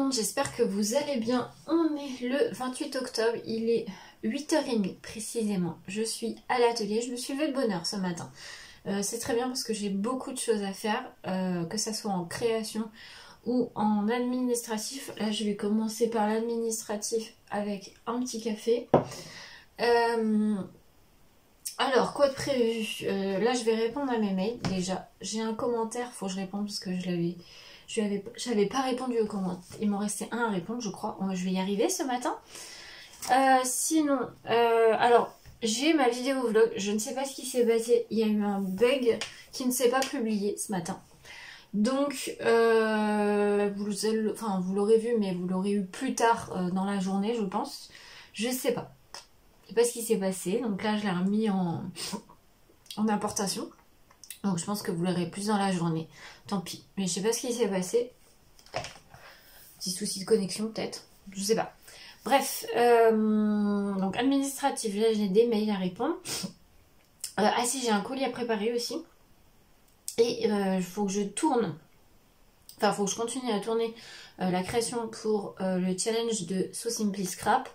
monde, j'espère que vous allez bien. On est le 28 octobre, il est 8h30 précisément. Je suis à l'atelier, je me suis levée de bonne heure ce matin. C'est très bien parce que j'ai beaucoup de choses à faire, que ce soit en création ou en administratif. Là je vais commencer par l'administratif avec un petit café. Alors, quoi de prévu? Là, je vais répondre à mes mails. Déjà, j'ai un commentaire, faut que je réponde parce que j'avais pas répondu au commentaire. Il m'en restait un à répondre, je crois. Je vais y arriver ce matin. Sinon, alors, j'ai ma vidéo vlog. Je ne sais pas ce qui s'est passé. Il y a eu un bug qui ne s'est pas publié ce matin. Donc, vous l'aurez vu, mais vous l'aurez eu plus tard dans la journée, je pense. Je sais pas. Je sais pas ce qui s'est passé, donc là je l'ai remis en importation. Donc je pense que vous l'aurez plus dans la journée. Tant pis, mais je sais pas ce qui s'est passé. Petit souci de connexion peut-être, je sais pas. Bref, donc administratif, là j'ai des mails à répondre. Ah si, j'ai un colis à préparer aussi. Et il faut que je tourne, enfin il faut que je continue à tourner la création pour le challenge de So Simply Scrap.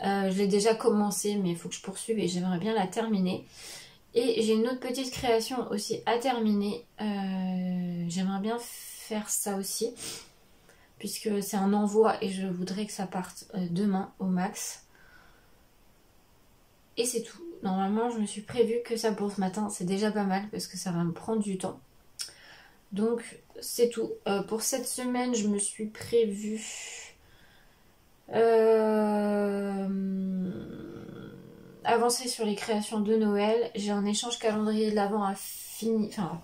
Je l'ai déjà commencé, mais il faut que je poursuive et j'aimerais bien la terminer. Et j'ai une autre petite création aussi à terminer. J'aimerais bien faire ça aussi, puisque c'est un envoi et je voudrais que ça parte demain au max. Et c'est tout. Normalement, je me suis prévu que ça pour ce matin. C'est déjà pas mal parce que ça va me prendre du temps. Donc, c'est tout. Pour cette semaine, je me suis prévu... avancer sur les créations de Noël. J'ai un échange calendrier de l'Avent à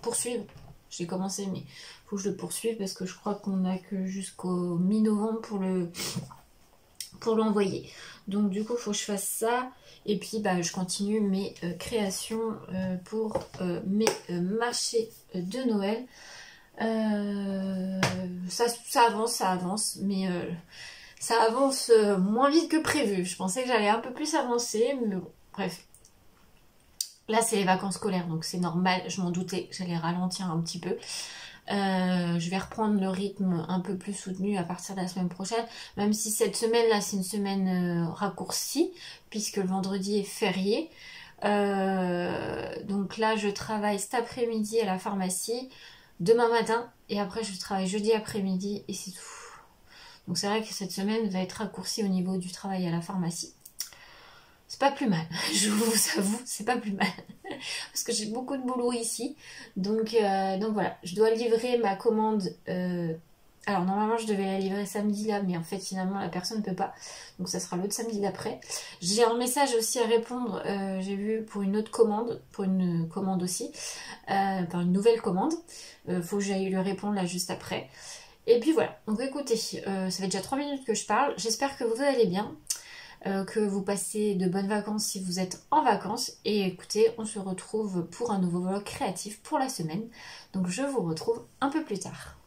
poursuivre. J'ai commencé, mais il faut que je le poursuive parce que je crois qu'on n'a que jusqu'au mi-novembre pour l'envoyer. Donc du coup, il faut que je fasse ça. Et puis, je continue mes créations pour mes marchés de Noël. Ça avance, mais... ça avance moins vite que prévu. Je pensais que j'allais un peu plus avancer, mais bon, bref. Là, c'est les vacances scolaires, donc c'est normal. Je m'en doutais que j'allais ralentir un petit peu. Je vais reprendre le rythme un peu plus soutenu à partir de la semaine prochaine. Même si cette semaine-là, c'est une semaine raccourcie, puisque le vendredi est férié. Donc là, je travaille cet après-midi à la pharmacie, demain matin, et après, je travaille jeudi après-midi, et c'est tout. Donc c'est vrai que cette semaine va être raccourcie au niveau du travail à la pharmacie. C'est pas plus mal, je vous avoue, c'est pas plus mal. Parce que j'ai beaucoup de boulot ici. Donc voilà, je dois livrer ma commande. Alors normalement je devais la livrer samedi là, mais en fait finalement la personne ne peut pas. Donc ça sera l'autre samedi d'après. J'ai un message aussi à répondre, j'ai vu pour une autre commande, pour une commande aussi. Enfin une nouvelle commande. Faut que j'aille lui répondre là juste après. Et puis voilà, donc écoutez, ça fait déjà 3 minutes que je parle, j'espère que vous allez bien, que vous passez de bonnes vacances si vous êtes en vacances. Et écoutez, on se retrouve pour un nouveau vlog créatif pour la semaine, donc je vous retrouve un peu plus tard.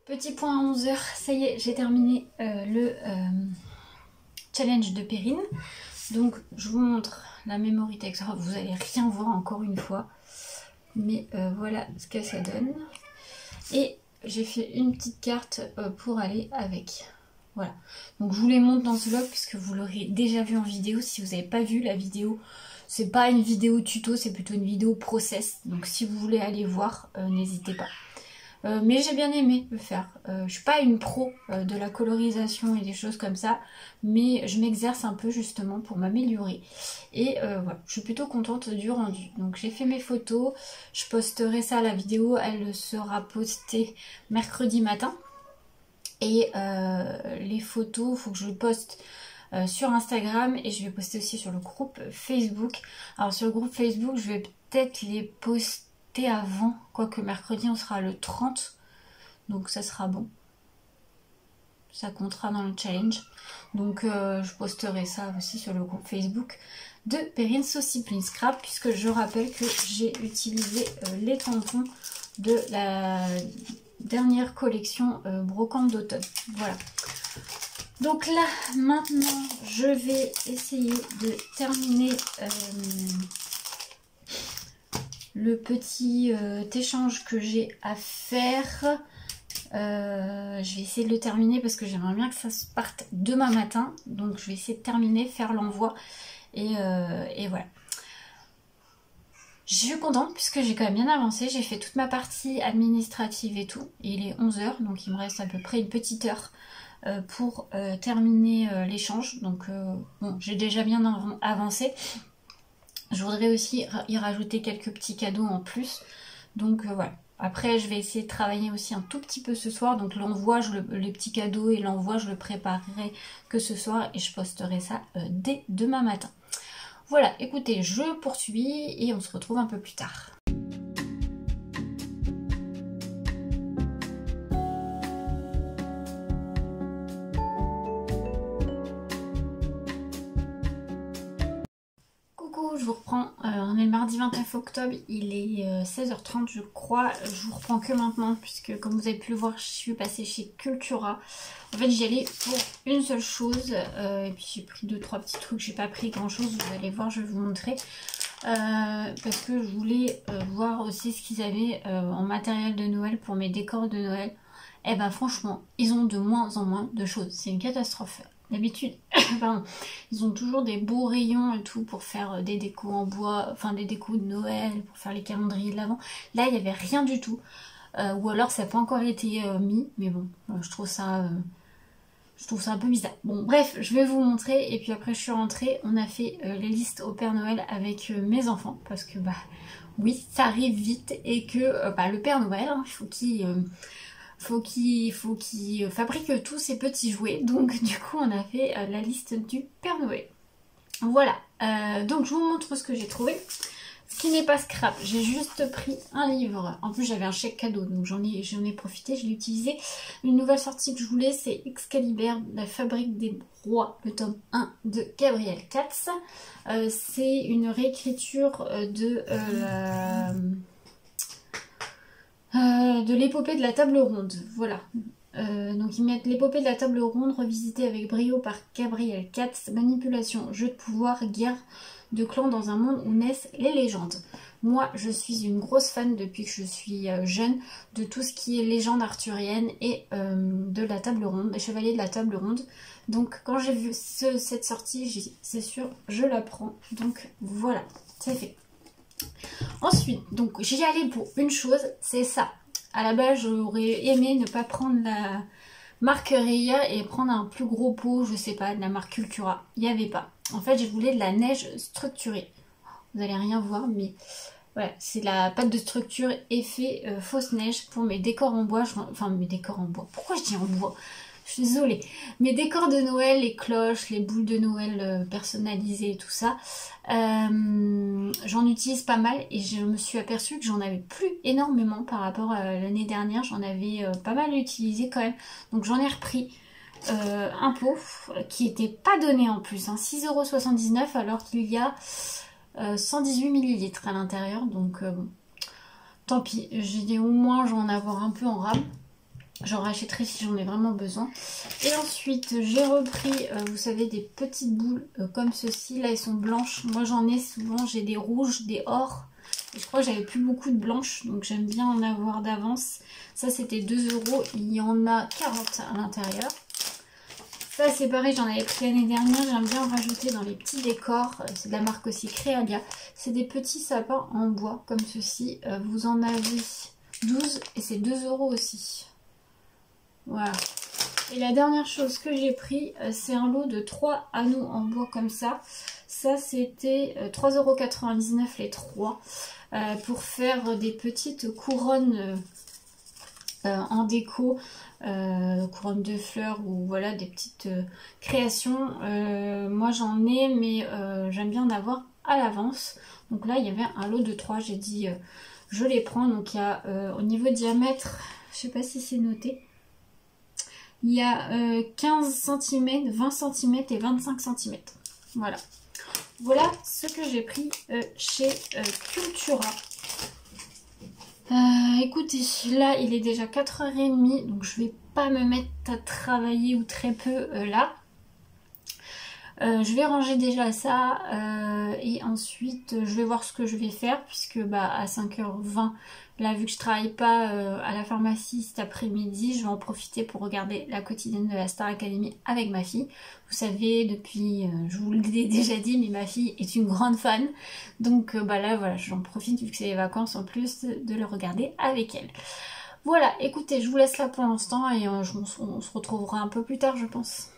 Petit point à 11h, ça y est, j'ai terminé le challenge de Perrine. Donc je vous montre la memory text. Oh, vous allez rien voir encore une fois, mais voilà ce que ça donne. Et j'ai fait une petite carte pour aller avec. Voilà, donc je vous les montre dans ce vlog puisque vous l'aurez déjà vu en vidéo. Si vous n'avez pas vu la vidéo, c'est pas une vidéo tuto, c'est plutôt une vidéo process. Donc si vous voulez aller voir, n'hésitez pas. Mais j'ai bien aimé le faire. Je suis pas une pro de la colorisation et des choses comme ça, mais je m'exerce un peu justement pour m'améliorer. Et voilà, je suis plutôt contente du rendu. Donc j'ai fait mes photos, je posterai ça, la vidéo, elle sera postée mercredi matin. Et les photos, il faut que je poste sur Instagram et je vais poster aussi sur le groupe Facebook. Alors sur le groupe Facebook, je vais peut-être les poster avant, quoique mercredi on sera le 30, donc ça sera bon. Ça comptera dans le challenge. Donc je posterai ça aussi sur le groupe Facebook de Perrine Saucy Plein Scrap, puisque je rappelle que j'ai utilisé les tampons de la dernière collection brocante d'automne. Voilà. Donc là, maintenant, je vais essayer de terminer le petit échange que j'ai à faire. Je vais essayer de le terminer parce que j'aimerais bien que ça se parte demain matin. Donc je vais essayer de terminer, faire l'envoi et voilà. Je suis contente puisque j'ai quand même bien avancé. J'ai fait toute ma partie administrative et tout. Et il est 11 h, donc il me reste à peu près une petite heure pour terminer l'échange. Donc bon, j'ai déjà bien avancé. Je voudrais aussi y rajouter quelques petits cadeaux en plus. Donc voilà. Après, je vais essayer de travailler aussi un tout petit peu ce soir. Donc l'envoi, les petits cadeaux et l'envoi, je le préparerai que ce soir. Et je posterai ça dès demain matin. Voilà, écoutez, je poursuis et on se retrouve un peu plus tard. Coucou, je vous reprends. On est le mardi 29 octobre, il est 16 h 30 je crois. Je vous reprends que maintenant puisque comme vous avez pu le voir, je suis passée chez Cultura. En fait, j'y allais pour une seule chose et puis j'ai pris 2-3 petits trucs. J'ai pas pris grand chose, vous allez voir, je vais vous montrer. Parce que je voulais voir aussi ce qu'ils avaient en matériel de Noël pour mes décors de Noël. Et ben franchement, ils ont de moins en moins de choses. C'est une catastrophe. D'habitude, pardon, ils ont toujours des beaux rayons et tout pour faire des décos en bois, enfin des décos de Noël, pour faire les calendriers de l'Avent. Là, il n'y avait rien du tout. Ou alors ça n'a pas encore été mis, mais bon, je trouve ça un peu bizarre. Bon, bref, je vais vous montrer. Et puis après, je suis rentrée. On a fait les listes au Père Noël avec mes enfants. Parce que, bah, oui, ça arrive vite. Et que le Père Noël, hein, il faut qu'il fabrique tous ses petits jouets. Donc, du coup, on a fait la liste du Père Noël. Voilà. Donc, je vous montre ce que j'ai trouvé. Ce qui n'est pas scrap, j'ai juste pris un livre. En plus, j'avais un chèque cadeau, donc j'en ai profité, je l'ai utilisé. Une nouvelle sortie que je voulais, c'est Excalibur, la fabrique des rois, le tome 1 de Gabriel Katz. C'est une réécriture de l'épopée de la table ronde. Voilà. Donc ils mettent l'épopée de la table ronde revisitée avec brio par Gabriel Katz. Manipulation, jeu de pouvoir, guerre de clans dans un monde où naissent les légendes. Moi, je suis une grosse fan depuis que je suis jeune de tout ce qui est légende arthurienne et de la table ronde, des chevaliers de la table ronde. Donc quand j'ai vu cette sortie, j'ai dit c'est sûr, je la prends. Donc voilà, c'est fait. Ensuite, donc j'y allais pour une chose, c'est ça. À la base, j'aurais aimé ne pas prendre la marque Raya et prendre un plus gros pot, je sais pas, de la marque Cultura. Il n'y avait pas. En fait, je voulais de la neige structurée. Vous allez rien voir, mais voilà, c'est la pâte de structure effet fausse neige pour mes décors en bois. Enfin, mes décors en bois. Pourquoi je dis en bois? Je suis désolée. Mes décors de Noël, les cloches, les boules de Noël personnalisées, tout ça, j'en utilise pas mal et je me suis aperçue que j'en avais plus énormément par rapport à l'année dernière. J'en avais pas mal utilisé quand même. Donc j'en ai repris un pot qui n'était pas donné en plus, hein, 6,79 € alors qu'il y a 118 ml à l'intérieur. Donc bon, tant pis, j'ai dit au moins j'en ai avoir un peu en rame. J'en rachèterai si j'en ai vraiment besoin. Et ensuite, j'ai repris, vous savez, des petites boules comme ceci. Là, elles sont blanches. Moi, j'en ai souvent. J'ai des rouges, des or. Et je crois que j'avais plus beaucoup de blanches. Donc, j'aime bien en avoir d'avance. Ça, c'était 2 €. Il y en a 40 à l'intérieur. Ça, c'est pareil. J'en avais pris l'année dernière. J'aime bien en rajouter dans les petits décors. C'est de la marque aussi Créalia. C'est des petits sapins en bois comme ceci. Vous en avez 12 et c'est 2 € aussi. Voilà. Et la dernière chose que j'ai pris, c'est un lot de 3 anneaux en bois comme ça. Ça, c'était 3,99 € les 3 pour faire des petites couronnes en déco, couronne de fleurs ou voilà des petites créations. Moi j'en ai, mais j'aime bien en avoir à l'avance. Donc là il y avait un lot de 3, j'ai dit je les prends. Donc il y a au niveau diamètre, je sais pas si c'est noté, il y a 15 cm, 20 cm et 25 cm. Voilà. Voilà ce que j'ai pris chez Cultura. Écoutez, là il est déjà 4h30, donc je vais pas me mettre à travailler ou très peu là. Je vais ranger déjà ça et ensuite je vais voir ce que je vais faire puisque à 5h20, là vu que je travaille pas à la pharmacie cet après-midi, je vais en profiter pour regarder la quotidienne de la Star Academy avec ma fille. Vous savez, depuis, je vous l'ai déjà dit, mais ma fille est une grande fan. Donc là voilà, j'en profite vu que c'est les vacances en plus de le regarder avec elle. Voilà, écoutez, je vous laisse là pour l'instant et on se retrouvera un peu plus tard je pense.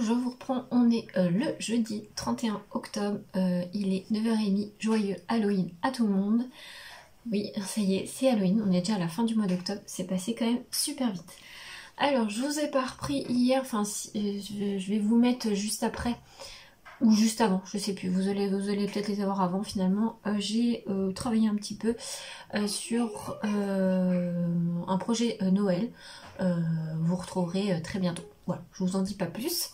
Je vous reprends, on est le jeudi 31 octobre, il est 9h30, joyeux Halloween à tout le monde. Oui, ça y est, c'est Halloween, on est déjà à la fin du mois d'octobre, c'est passé quand même super vite. Alors, je vous ai pas repris hier, enfin, je vais vous mettre juste après, ou juste avant, je sais plus, vous allez peut-être les avoir avant finalement. J'ai travaillé un petit peu sur un projet Noël, vous retrouverez très bientôt. Voilà, je vous en dis pas plus.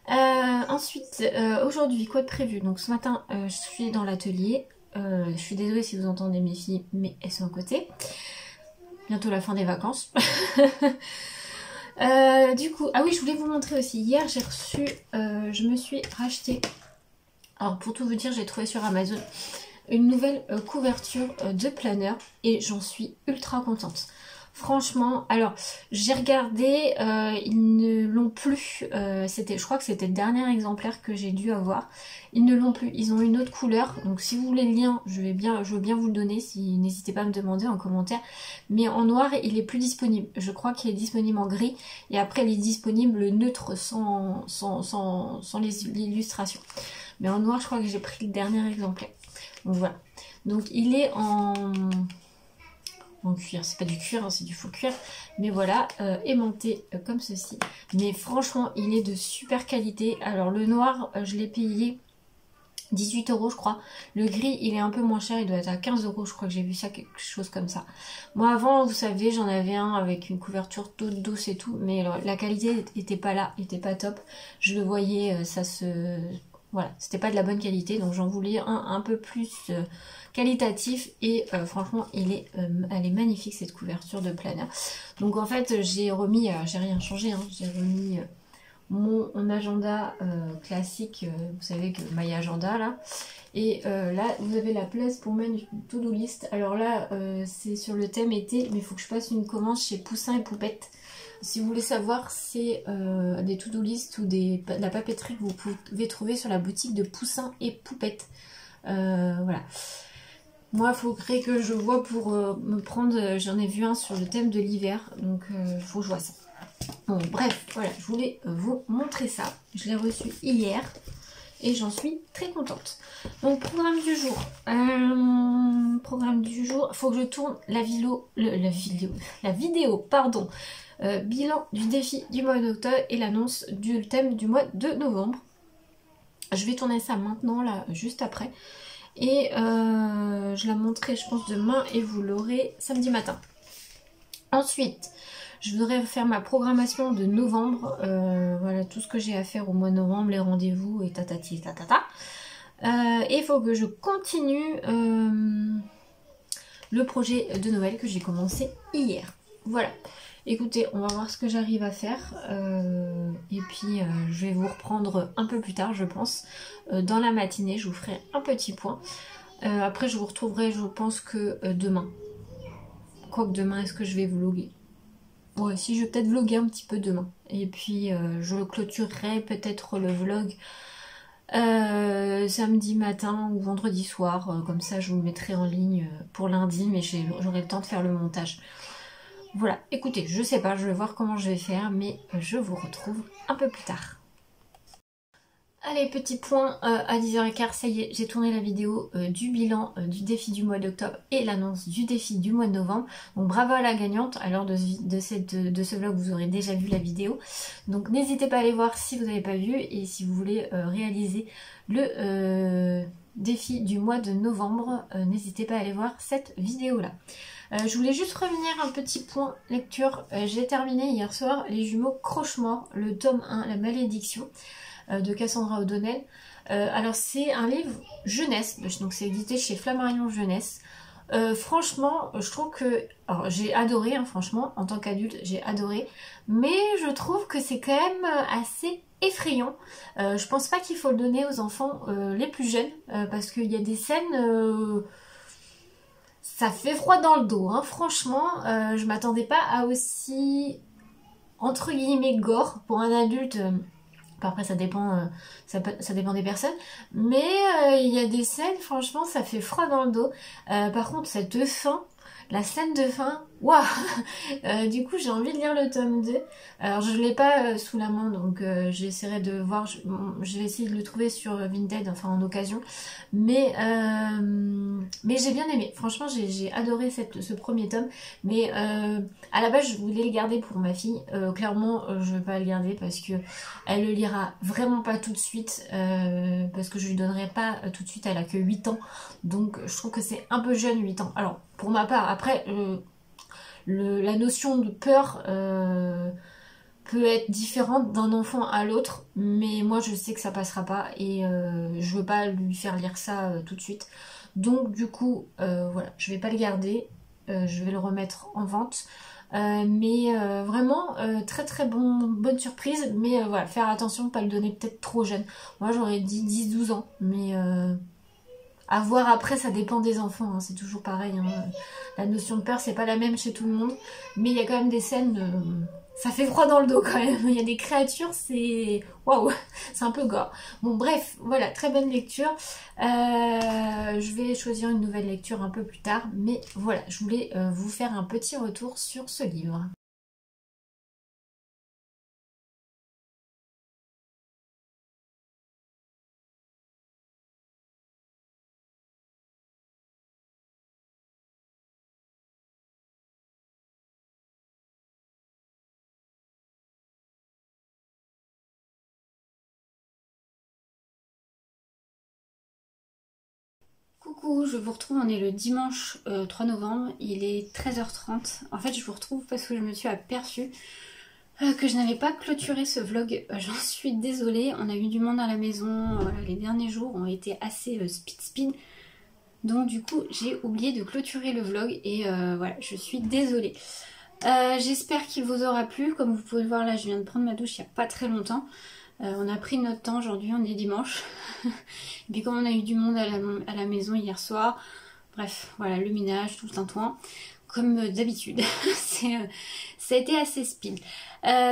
Ensuite, aujourd'hui, quoi de prévu? Donc ce matin, je suis dans l'atelier. Je suis désolée si vous entendez mes filles, mais elles sont à côté. Bientôt la fin des vacances. Du coup, ah oui, je voulais vous montrer aussi. Hier, j'ai reçu, je me suis racheté. Alors pour tout vous dire, j'ai trouvé sur Amazon une nouvelle couverture de planeur et j'en suis ultra contente. Franchement, alors j'ai regardé, ils ne l'ont plus, je crois que c'était le dernier exemplaire que j'ai dû avoir. Ils ne l'ont plus, ils ont une autre couleur, donc si vous voulez le lien, je veux bien vous le donner, n'hésitez pas à me demander en commentaire. Mais en noir, il est plus disponible, je crois qu'il est disponible en gris, et après il est disponible neutre sans l'illustration. Mais en noir, je crois que j'ai pris le dernier exemplaire. Donc voilà, donc il est en cuir, c'est pas du cuir, hein, c'est du faux cuir, mais voilà, aimanté comme ceci. Mais franchement, il est de super qualité. Alors le noir, je l'ai payé 18 € je crois. Le gris, il est un peu moins cher, il doit être à 15 €, je crois que j'ai vu ça, quelque chose comme ça. Moi avant, vous savez, j'en avais un avec une couverture toute douce et tout, mais la qualité était pas là, était pas top. Je le voyais, voilà, c'était pas de la bonne qualité, donc j'en voulais un peu plus qualitatif et franchement elle est magnifique cette couverture de planeur. Donc en fait j'ai remis, j'ai rien changé, hein, j'ai remis mon agenda classique, vous savez que My Agenda là, et là vous avez la place pour mettre une to-do list. Alors là c'est sur le thème été, mais il faut que je fasse une commande chez Poussin et Poupette. Si vous voulez savoir, c'est des to-do list ou de la papeterie que vous pouvez trouver sur la boutique de Poussin et Poupette. Voilà. Moi, il faudrait que je vois pour me prendre, j'en ai vu un sur le thème de l'hiver, donc il faut que je vois ça. Bon, bref, voilà, je voulais vous montrer ça. Je l'ai reçu hier et j'en suis très contente. Donc, programme du jour. Il faut que je tourne la vidéo, pardon. Bilan du défi du mois d'octobre et l'annonce du thème du mois de novembre. Je vais tourner ça maintenant, là, juste après. Et je la montrerai je pense demain et vous l'aurez samedi matin. Ensuite, je voudrais faire ma programmation de novembre. Voilà tout ce que j'ai à faire au mois de novembre, les rendez-vous et tatati tatata. Et il faut que je continue le projet de Noël que j'ai commencé hier. Voilà. Écoutez, on va voir ce que j'arrive à faire. Et puis, je vais vous reprendre un peu plus tard, je pense. Dans la matinée, je vous ferai un petit point. Après, je vous retrouverai, je pense que demain. Quoique demain, est-ce que je vais vlogger? Ouais, si, je vais peut-être vlogger un petit peu demain. Et puis, je clôturerai peut-être le vlog samedi matin ou vendredi soir. Comme ça, je vous le mettrai en ligne pour lundi, mais j'aurai le temps de faire le montage. Voilà, écoutez, je sais pas, je vais voir comment je vais faire, mais je vous retrouve un peu plus tard. Allez, petit point à 10h15, ça y est, j'ai tourné la vidéo du bilan du défi du mois d'octobre et l'annonce du défi du mois de novembre. Donc bravo à la gagnante, alors de ce vlog vous aurez déjà vu la vidéo. Donc n'hésitez pas à aller voir si vous n'avez pas vu et si vous voulez réaliser le défi du mois de novembre, n'hésitez pas à aller voir cette vidéo là. Je voulais juste revenir un petit point lecture. J'ai terminé hier soir Les Jumeaux Croche-Mort, le tome 1, La Malédiction, de Cassandra O'Donnell. Alors c'est un livre jeunesse, donc c'est édité chez Flammarion Jeunesse. Franchement, je trouve que... Alors j'ai adoré, hein, franchement, en tant qu'adulte, j'ai adoré. Mais je trouve que c'est quand même assez effrayant. Je pense pas qu'il faut le donner aux enfants les plus jeunes, parce qu'il y a des scènes... ça fait froid dans le dos, hein. Franchement, je m'attendais pas à aussi, entre guillemets, gore pour un adulte. Après, ça dépend des personnes. Mais il y a des scènes, franchement, ça fait froid dans le dos. Par contre, cette fin, la scène de fin, waouh. Du coup, j'ai envie de lire le tome 2. Alors, je ne l'ai pas sous la main, donc j'essaierai de voir. Je vais essayer de le trouver sur Vinted, enfin en occasion. Mais j'ai bien aimé. Franchement, j'ai adoré ce premier tome. Mais à la base, je voulais le garder pour ma fille. Clairement, je ne vais pas le garder parce que elle le lira vraiment pas tout de suite. Parce que je lui donnerai pas tout de suite. Elle a que 8 ans. Donc, je trouve que c'est un peu jeune, 8 ans. Alors, pour ma part, après, la notion de peur peut être différente d'un enfant à l'autre, mais moi je sais que ça passera pas et je veux pas lui faire lire ça tout de suite. Donc du coup, voilà, je vais pas le garder, je vais le remettre en vente. Mais vraiment très très bonne surprise, mais voilà, faire attention de pas le donner peut-être trop jeune. Moi j'aurais dit 10-12 ans, mais à voir après, ça dépend des enfants, hein, c'est toujours pareil. Hein. La notion de peur, c'est pas la même chez tout le monde. Mais il y a quand même des scènes, ça fait froid dans le dos quand même. Il y a des créatures, c'est... Waouh, c'est un peu gore. Bon bref, voilà, très bonne lecture. Je vais choisir une nouvelle lecture un peu plus tard. Mais voilà, je voulais vous faire un petit retour sur ce livre. Coucou, je vous retrouve, on est le dimanche 3 novembre, il est 13h30. En fait, je vous retrouve parce que je me suis aperçue que je n'avais pas clôturé ce vlog. J'en suis désolée, on a eu du monde à la maison, voilà, les derniers jours ont été assez speed. Donc du coup, j'ai oublié de clôturer le vlog et voilà, je suis désolée. J'espère qu'il vous aura plu. Comme vous pouvez le voir là, je viens de prendre ma douche il n'y a pas très longtemps. On a pris notre temps aujourd'hui, on est dimanche. Et puis comme on a eu du monde à la maison hier soir, bref, voilà, le ménage, tout le tintouin, comme d'habitude. Ça a été assez speed.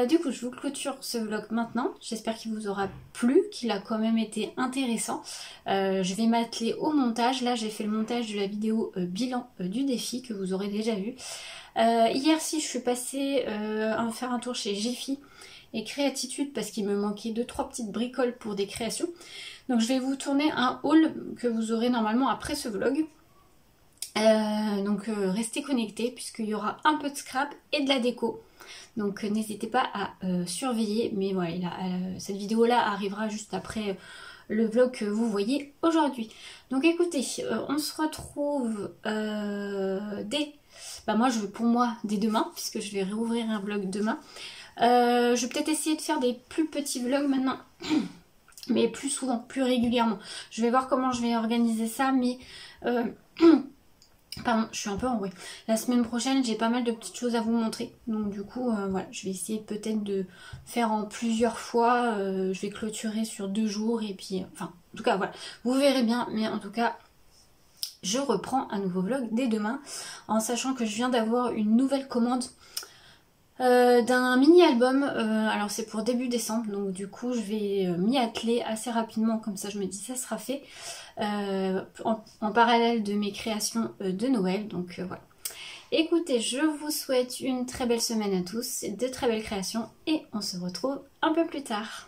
Du coup, je vous clôture ce vlog maintenant. J'espère qu'il vous aura plu, qu'il a quand même été intéressant. Je vais m'atteler au montage. Là, j'ai fait le montage de la vidéo bilan du défi que vous aurez déjà vu. Hier, si je suis passée faire un tour chez Jiffy et Créatitude parce qu'il me manquait 2-3 petites bricoles pour des créations. Donc je vais vous tourner un haul que vous aurez normalement après ce vlog. Donc restez connectés puisqu'il y aura un peu de scrap et de la déco. Donc n'hésitez pas à surveiller. Mais voilà, cette vidéo là arrivera juste après le vlog que vous voyez aujourd'hui. Donc écoutez, on se retrouve pour moi dès demain, puisque je vais réouvrir un vlog demain. Je vais peut-être essayer de faire des plus petits vlogs maintenant, mais plus souvent, plus régulièrement. Je vais voir comment je vais organiser ça, mais... Pardon, je suis un peu enrouée. La semaine prochaine, j'ai pas mal de petites choses à vous montrer. Donc du coup, voilà, je vais essayer peut-être de faire en plusieurs fois. Je vais clôturer sur 2 jours et puis... Enfin, en tout cas, voilà. Vous verrez bien, mais en tout cas... Je reprends un nouveau vlog dès demain, en sachant que je viens d'avoir une nouvelle commande d'un mini-album. Alors c'est pour début décembre, donc du coup je vais m'y atteler assez rapidement, comme ça je me dis ça sera fait, en parallèle de mes créations de Noël. Donc voilà. Écoutez, je vous souhaite une très belle semaine à tous, de très belles créations, et on se retrouve un peu plus tard.